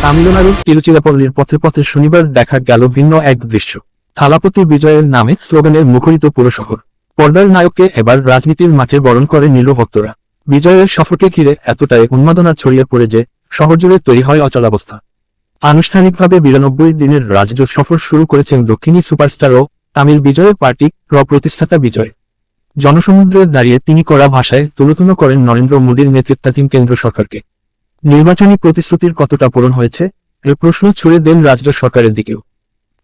তামিলনাড়ুর তিরুচিরাপল্লীর পথে পথে শনিবার দেখা গেল ভিন্ন এক দৃশ্য। থালাপতি বিজয়ের নামে স্লোগানের মুখরিত পুরো শহর। পর্দার নায়ককে এবার রাজনীতির মাঠে বরণ করে নিল ভক্তরা। বিজয়ের সফরকে ঘিরে এতটাই উন্মাদনা ছড়িয়ে পড়ে যে শহর জুড়ে তৈরি হয় অচলাবস্থা। আনুষ্ঠানিকভাবে 92 দিনের রাজ্য সফর শুরু করেছেন দক্ষিণী সুপারস্টার ও তামিল বিজয় পার্টি প্রতিষ্ঠাতা বিজয়। জনসমুদ্রে দাঁড়িয়ে তিনি কড়া ভাষায় তুলোধনা করেন নরেন্দ্র মোদীর নেতৃত্বাধীন কেন্দ্র সরকারকে। নির্বাচনী প্রতিশ্রুতির কতটা পূরণ হয়েছে এর প্রশ্ন ছুড়ে দেন রাজ্য সরকারের দিকেও।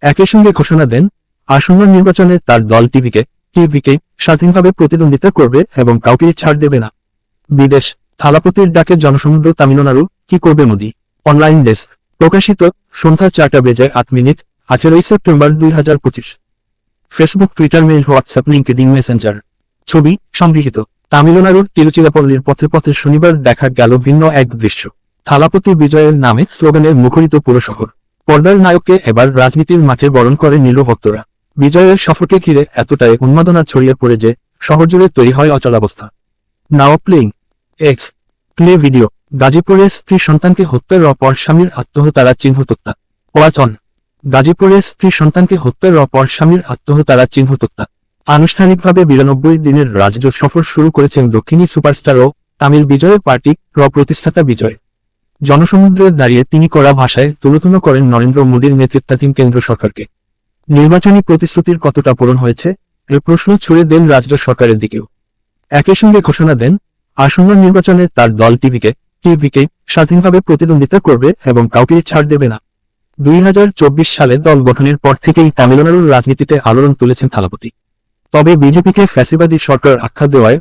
একই সঙ্গে ঘোষণা দেন আসন্ন নির্বাচনে তার দল টিভিকে স্বাধীনভাবে প্রতিদ্বন্দ্বিতা করবে এবং কাউকে ছাড় দেবে না। বিদেশ থালাপতির ডাকে জনসমুদ্র তামিলনাড়ু কি করবে মোদী। অনলাইন ডেস্ক প্রকাশিত সন্ধ্যা 4:08 18 September 2025। Facebook, Twitter, mail, WhatsApp, LinkedIn, Messenger. ছবি সংগৃহীত। তামিলনাড়ুর তিরুচিরাপল্লীর পথে পথে শনিবার দেখা গেল ভিন্ন এক দৃশ্য। থালাপতি বিজয়ের নামে স্লোগানের মুখরিত পুরো শহর। পর্দার নায়ককে এবার রাজনীতির মাঠে বরণ করে নিল ভক্তরা। বিজয়ের সফরকে ঘিরে এতটাই উন্মাদনা ছড়িয়ে পড়ে যে শহর জুড়ে তৈরি হয় অচলাবস্থা। নাও প্লেইং এক্স প্লে ভিডিও। গাজীপুরের স্ত্রী সন্তানকে হত্যার পর স্বামীর আত্মহত্যারা চিহ্নতত্তা। ওয়াচন। গাজীপুরের স্ত্রী সন্তানকে হত্যার পর স্বামীর আত্মহত্যারা চিহ্নতত্তা। আনুষ্ঠানিকভাবে 92 দিনের রাজ্য সফর শুরু করেছেন দক্ষিণী সুপারস্টার ও তামিল বিজয় পার্টি প্রতিষ্ঠাতা বিজয়। জনসমুদ্রে দাঁড়িয়ে তিনি কড়া ভাষায় তুলোধনা করেন নরেন্দ্র মোদীর নেতৃত্বাধীন কেন্দ্র সরকারকে। নির্বাচনী প্রতিশ্রুতির কতটা পূরণ হয়েছে এর প্রশ্ন ছুড়ে দেন রাজ্য সরকারের দিকেও। একই সঙ্গে ঘোষণা দেন আসন্ন নির্বাচনে তার দল টিভিকে স্বাধীনভাবে প্রতিদ্বন্দ্বিতা করবে এবং কাউকে ছাড় দেবে না। 2024 সালে দল গঠনের পর থেকেই তামিলনাড়ুর রাজনীতিতে আলোড়ন তুলেছেন থালাপতি। তবে বিজেপিকে ফ্যাসিবাদী সরকার আখ্যা দেওয়ায়